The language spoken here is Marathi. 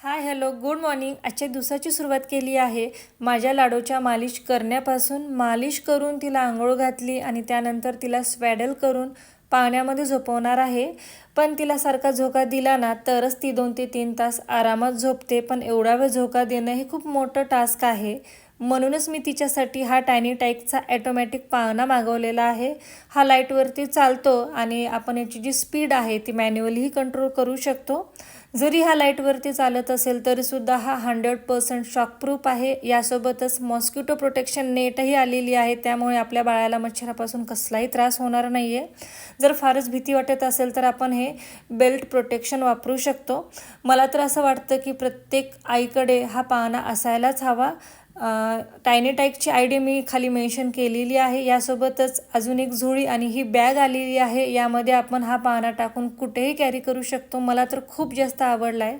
Hi hello good morning. आजच्या दिवसाची सुरुवात केली आहे माझ्या लाडोच्या मालिश करण्यापासून. मालिश करून तिला आंघोळ घातली आणि त्यानंतर तिला स्वॅडल करून पाण्यामध्ये झोपवणार आहे. पण तिला सारखा झोका दिला ना तरच ती 2 ते 3 तास आरामात झोपते. पण एवढा वेळ झोका देणं हे खूप मोठं टास्क आहे. म्हणूनच मी तिच्यासाठी हा टायनी टाईकचा ॲटोमॅटिक पाळणा मागवलेला आहे. हा लाईटवरती चालतो आणि आपण याची जी स्पीड आहे ती मॅन्युअलीही कंट्रोल करू शकतो. जरी हा लाईटवरती चालत असेल तरीसुद्धा हा 100% शॉकप्रूफ आहे. यासोबतच मॉस्किटो प्रोटेक्शन नेटही आलेली आहे, त्यामुळे आपल्या बाळाला मच्छरापासून कसलाही त्रास होणार नाही आहे. जर फारच भीती वाटत असेल तर आपण हे बेल्ट प्रोटेक्शन वापरू शकतो. मला तर असं वाटतं की प्रत्येक आईकडे हा पाळणा असायलाच हवा. टायनी टाईकची आयडी मी खाली मेन्शन केलेली आहे. यासोबतच अजून एक झोळी आणि ही बॅग आलेली आहे. यामध्ये आपण हा पाळणा टाकून कुठेही कॅरी करू शकतो. मला तर खूप जास्त आवडला आहे.